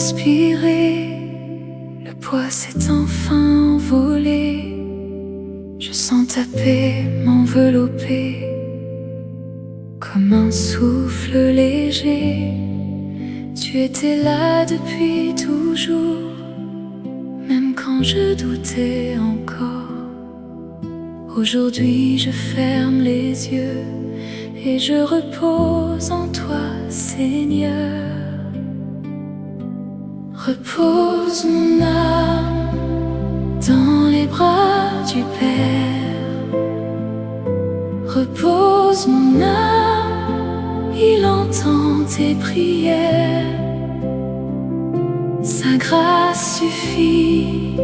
respirer. Le poids s'est enfin envolé. Je sens ta paix m'envelopper comme un souffle léger. Tu étais là depuis toujours, même quand je doutais encore. Aujourd'hui je ferme les yeux et je repose en toi, Seigneur. Repose mon âme dans les bras du Père. Repose mon âme, il entend tes prières. Sa grâce suffit,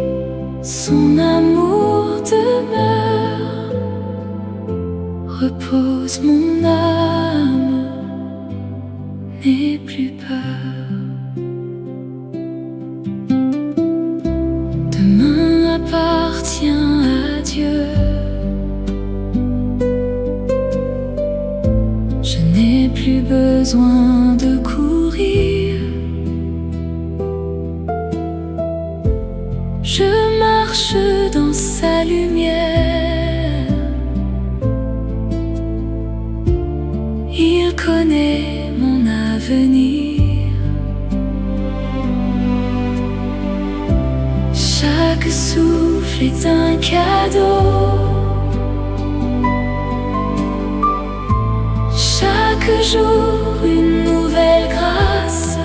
son amour demeure. Repose mon âme, n'aie plus peur. Demain appartient à Dieu. Je n'ai plus besoin de courir. Je marche dans sa lumière. Il connaît mon avenir. Chaque souffle est un cadeau. Chaque jour une nouvelle grâce.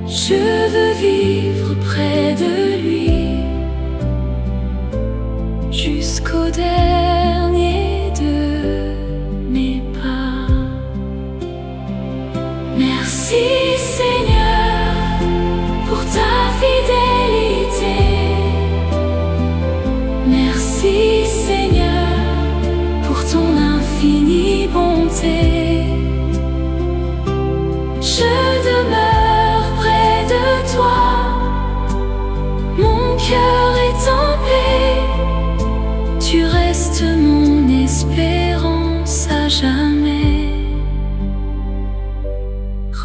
Je veux vivre près de lui jusqu'au dernier de mes pas. Merci Seigneur pour ta fidélité. Merci Seigneur pour ton infinie bonté. Je demeure près de toi, mon cœur est en paix. Tu restes mon espérance à jamais.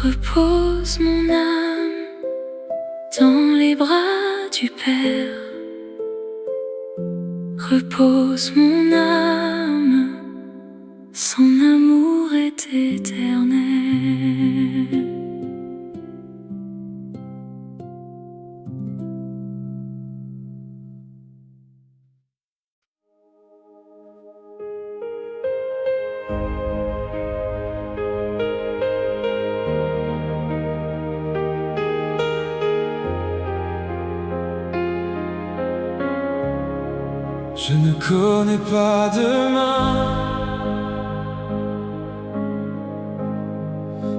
Repose mon âme dans les bras du Père. Repose mon âme, son amour est éternel. Je ne connais pas demain,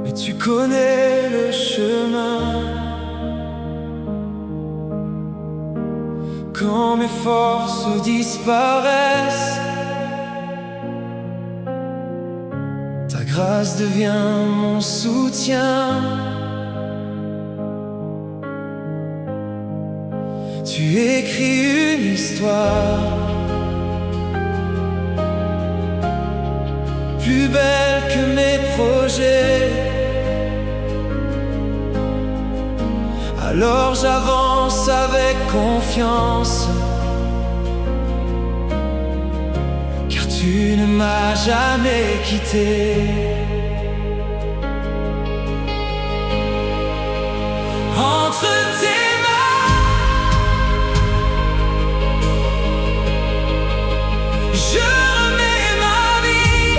mais tu connais le chemin. Quand mes forces disparaissent, ta grâce devient mon soutien. Tu écris une histoire plus belle que mes projets. Alors j'avance avec confiance, car tu ne m'as jamais quitté. Entre tes mains, je remets ma vie.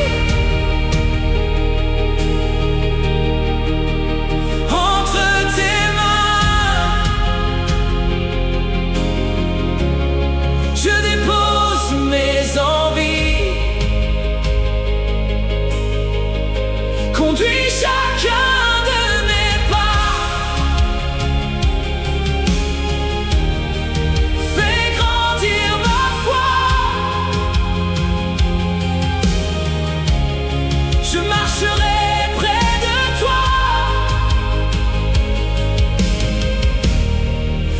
Entre tes mains, je dépose mes envies. Conduis chacun de mes pas. Fais grandir ma foi. Je marcherai près de toi.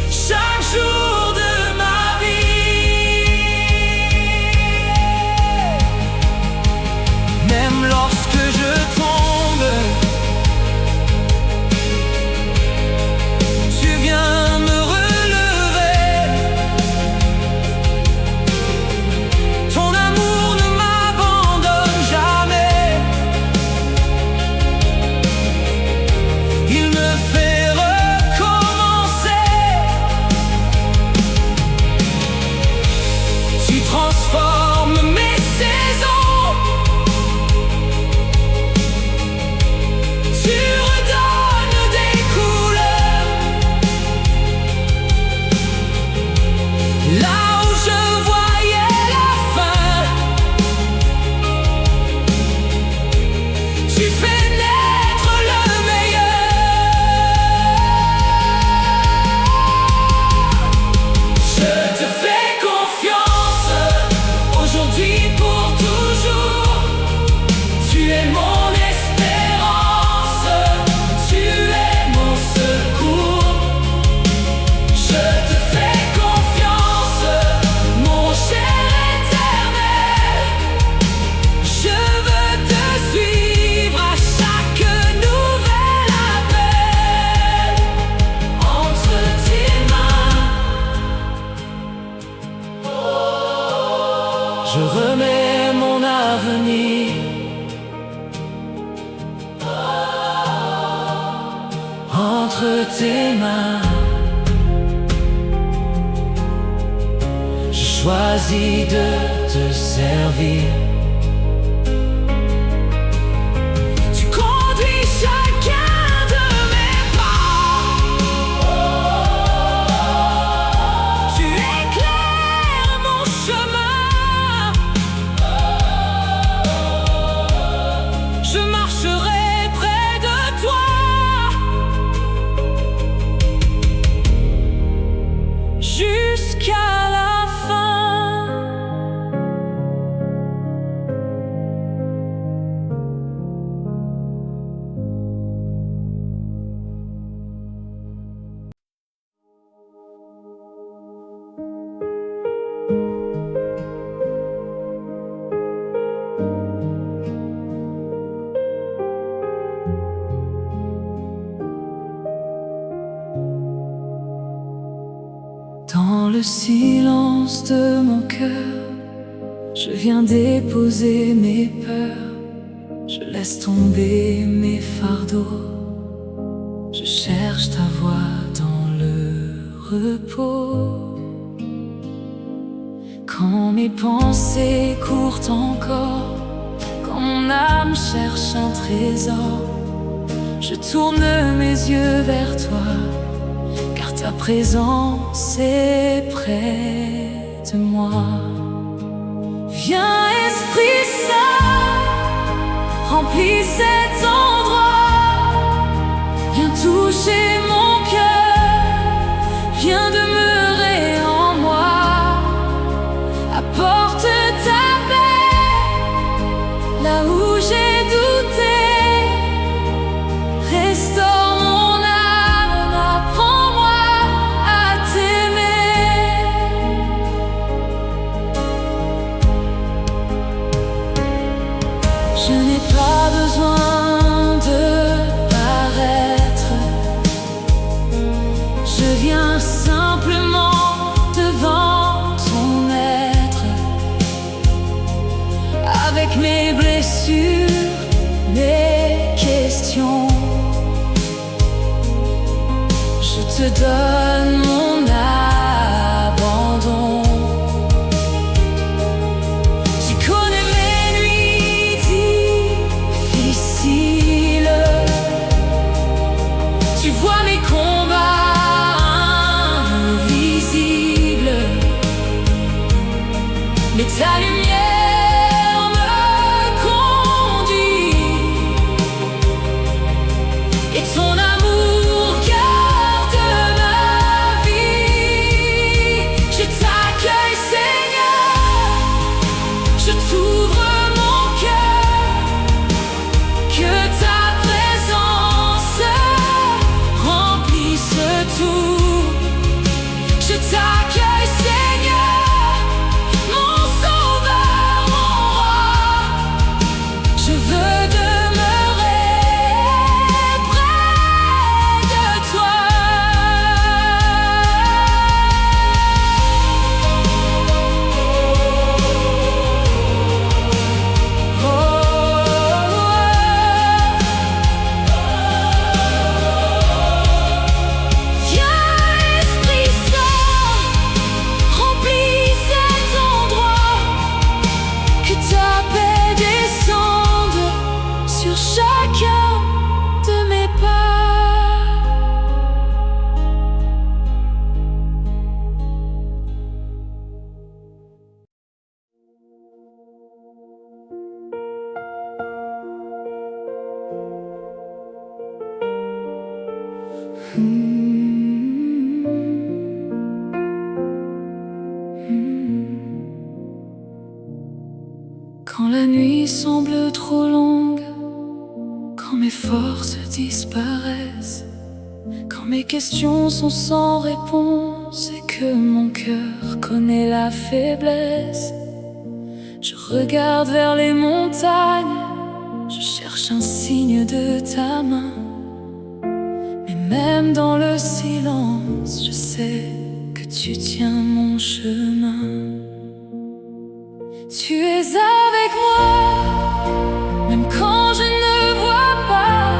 Chaque jour de ma vie. Même lorsque je tombe, entre tes mains. Je choisis de te servir. Tu conduis chacun de mes pas. Tu éclaires mon chemin. Je marcherai près de toi jusqu'à la fin. Dans le silence de mon cœur, je viens déposer mes peurs. Je laisse tomber mes fardeaux. Je cherche ta voix dans le repos. Quand mes pensées courent encore, quand mon âme cherche un trésor, je tourne mes yeux vers toi. Ta présence est près de moi. Viens Esprit Saint, remplis cet endroit. Viens toucher mon cœur, viens demeurer en moi. Apporte ta paix là où j'ai douté. Restaure besoin de paraître. Je viens simplement devant ton être, avec mes blessures, mes questions. Je te donne mon abandon. Tu vois mes combats invisibles, mais ta lumière me conduit, et ton amour garde ma vie. Je t'accueille Seigneur, je t'ouvre mon cœur, que ta présence tout. Je t'accueille Seigneur, mon sauveur, mon roi. Je veux demeurer près de toi. Oh, oh, oh. Chacun de mes pas. Quand la nuit semble trop longue, quand mes forces disparaissent, quand mes questions sont sans réponse et que mon cœur connaît la faiblesse, je regarde vers les montagnes, je cherche un signe de ta main. Mais même dans le silence, je sais que tu tiens mon chemin. Tu es avec moi, même quand je ne vois pas.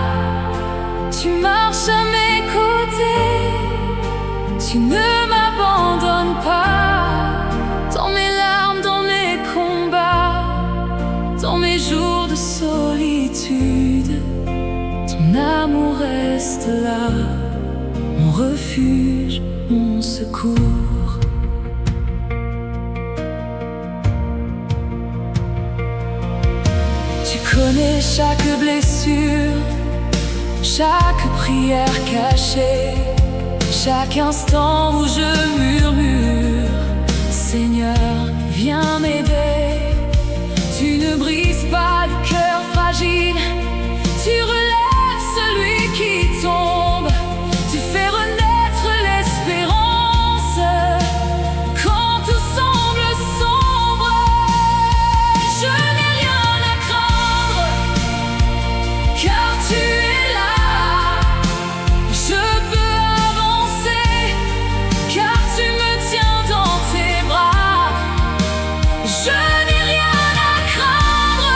Tu marches à mes côtés. Tu ne m'abandonnes pas, dans mes larmes, dans mes combats, dans mes jours de solitude. Ton amour reste là, mon refuge, mon secours. Tu connais chaque blessure, chaque prière cachée, chaque instant où je murmure: Seigneur, viens m'aider. Tu ne brises pas le cœur fragile, tu relèves celui qui tombe. Tu fais renaître l'espérance quand tout semble sombre. Je n'ai rien à craindre, car tu es là. Je peux avancer, car tu me tiens dans tes bras. Je n'ai rien à craindre,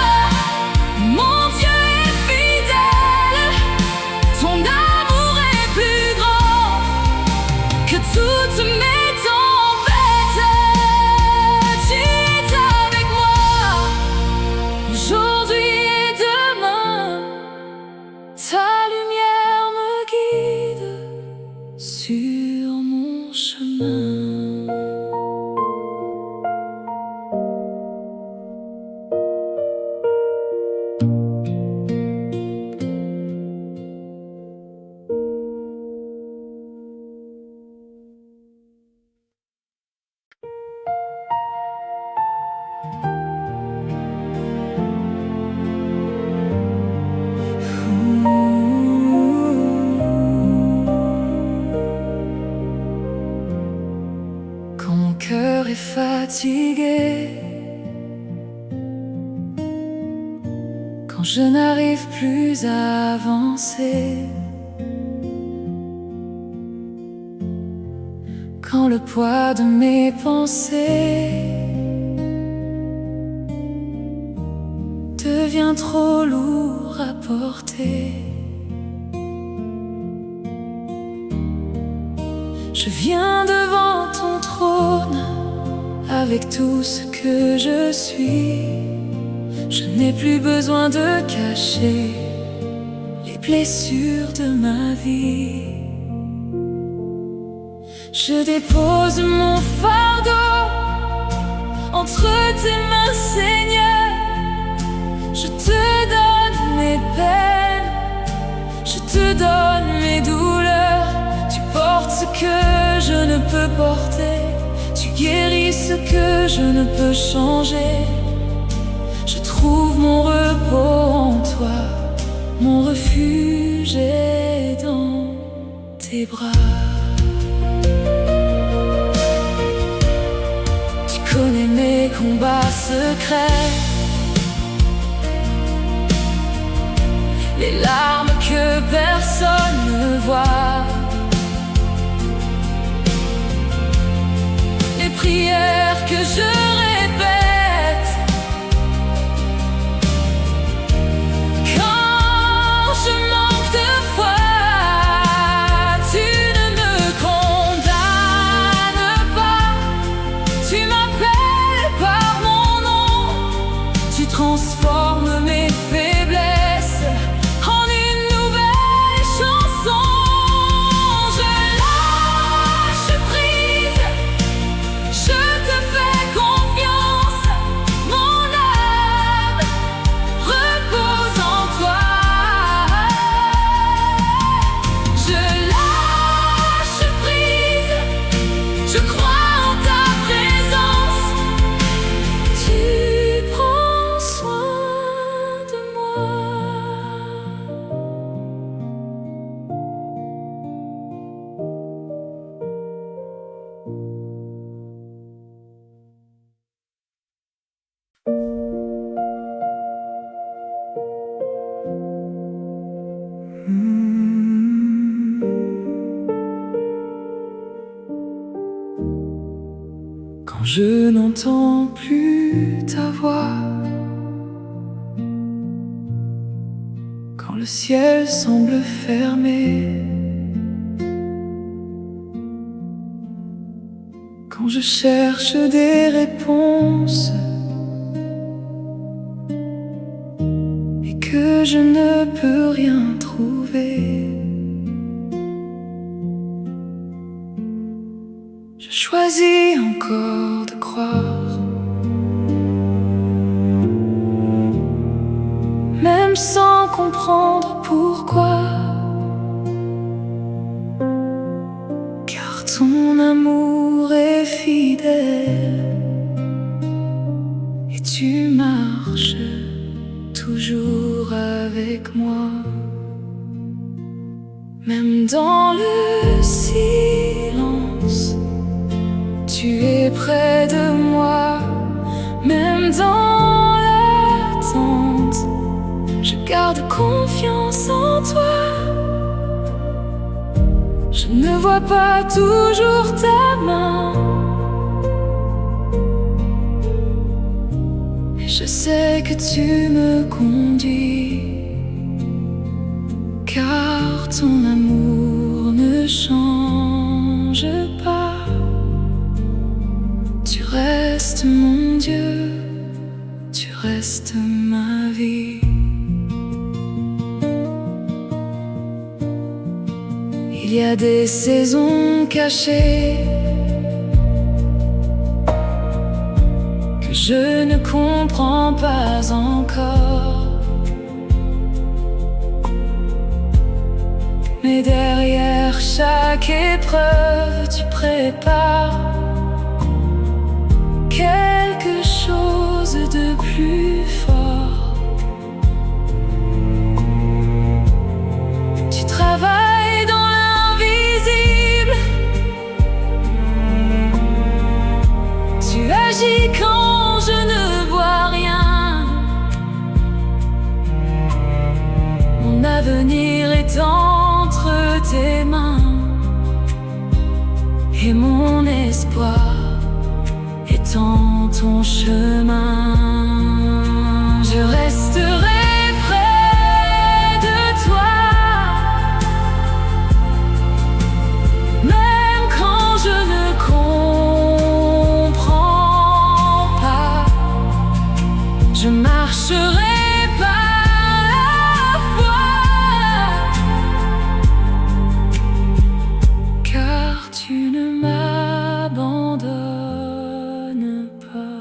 mon Dieu est fidèle. Ton amour est plus grand que toutes mes tempêtes. Tu es avec moi, aujourd'hui et demain. Ta lumière me guide sur mon chemin. Quand mon cœur est fatigué, quand je n'arrive plus à avancer, quand le poids de mes pensées devient trop lourd à porter, je viens devant ton trône avec tout ce que je suis. Je n'ai plus besoin de cacher les blessures de ma vie. Je dépose mon fardeau entre tes mains, Seigneur. Je te donne mes peines, je te donne mes douleurs. Tu portes ce que je ne peux porter, tu guéris ce que je ne peux changer. Je trouve mon repos en toi, mon refuge est dans tes bras. Tu connais mes combats secrets, les larmes que personne ne voit, les prières que je répète quand je manque de foi. Tu ne me condamnes pas, tu m'appelles par mon nom, tu transformes mes faiblesses en une nouvelle chanson. Je lâche prise, je te fais confiance, mon âme repose en toi. Je lâche prise, je crois en ta présence, tu prends soin de moi. Quand je n'entends plus ta voix, quand le ciel semble fermé, quand je cherche des réponses et que je ne peux rien trouver. Je choisis encore de croire, même sans comprendre pourquoi, car ton amour est fidèle et tu marches toujours avec moi. Même dans le silence, tu es près de moi. Même dans l'attente, je garde confiance en toi. Je ne vois pas toujours ta main, mais je sais que tu me conduis, car ton amour ne change pas. Tu restes mon Dieu, tu restes ma vie. Il y a des saisons cachées que je ne comprends pas encore, mais derrière chaque épreuve, tu prépares quelque chose de plus fort. Tu travailles dans l'invisible, tu agis quand je ne vois rien. Mon avenir est entre tes mains et mon espoir est en ton chemin. Je resterai près de toi, même quand je ne comprends pas. Je marcherai par la foi, car tu ne m'abandonnes pas.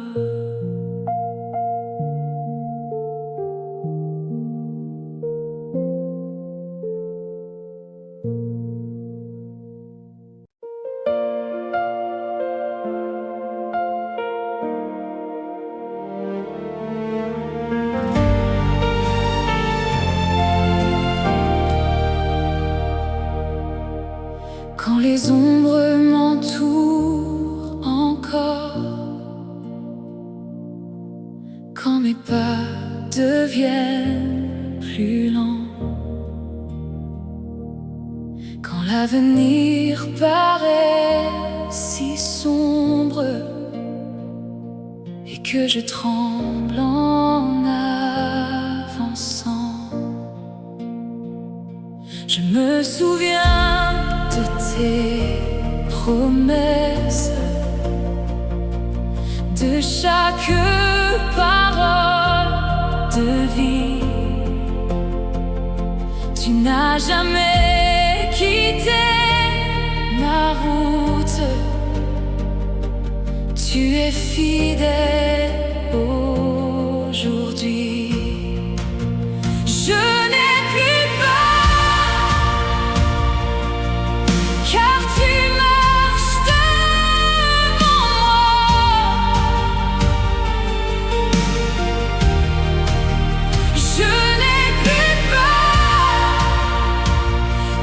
Quand les ombres m'entourent encore, quand mes pas deviennent plus lents, quand l'avenir paraît si sombre et que je tremble en avançant, je me souviens de tes promesses, de chaque parole de vie. Tu n'as jamais quitté ma route, tu es fidèle aujourd'hui. Je n'ai plus peur, car tu marches devant moi. Je n'ai plus peur,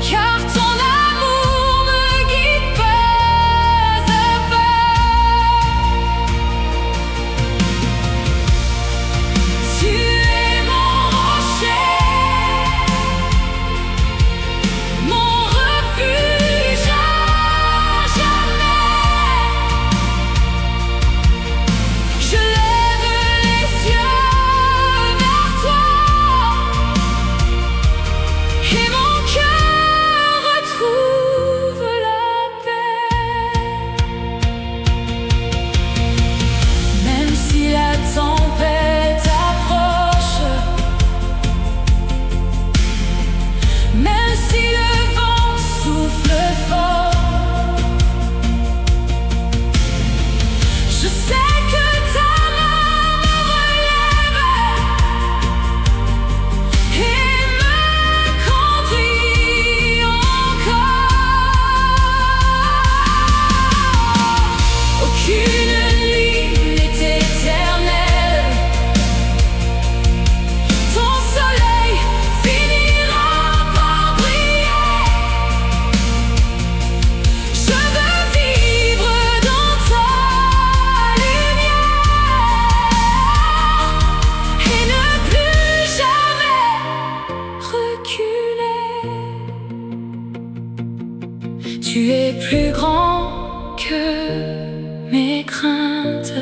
car ton amour me guide pas à pas. Tu Tu es plus grand que mes craintes,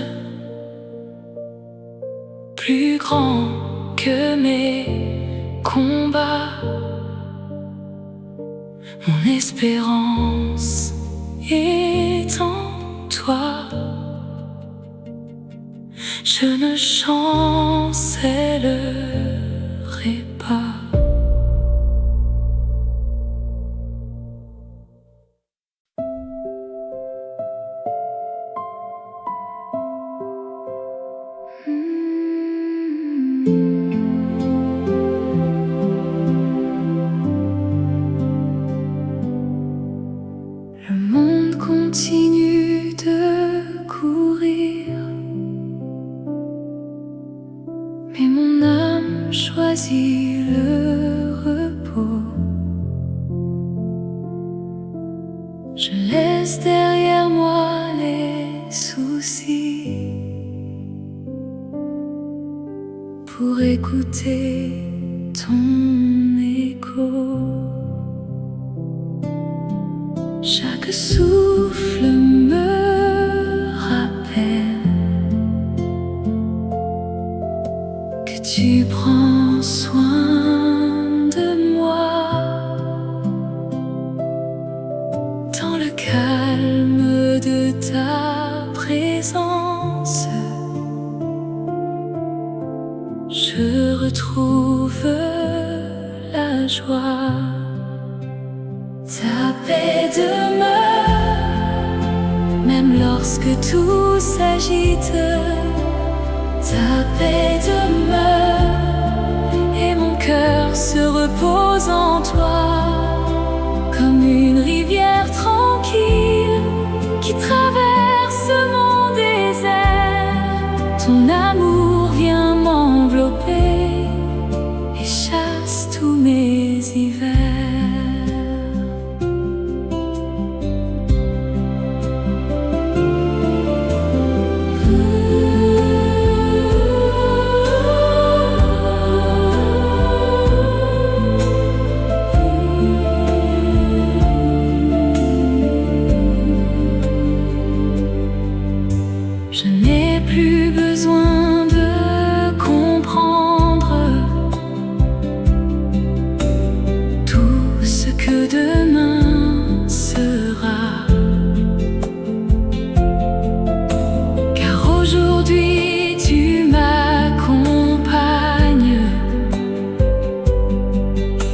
plus grand que mes combats. Mon espérance est en toi. Je ne chancellerai pas. Le monde continue de courir, mais mon âme choisit le repos. Je laisse derrière moi les soucis pour écouter ton écho. Chaque souffle me rappelle que tu prends soin de moi. Dans le calme de ta présence, je retrouve la joie. Ta paix demeure, même lorsque tout s'agite. Ta paix demeure, et mon cœur se repose en toi. Comme une rivière tranquille qui traverse mon désert, ton amour vient m'envelopper et chasse tous mes hivers. Je n'ai plus besoin de comprendre tout ce que demain sera, car aujourd'hui tu m'accompagnes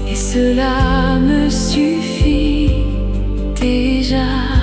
et cela me suffit déjà.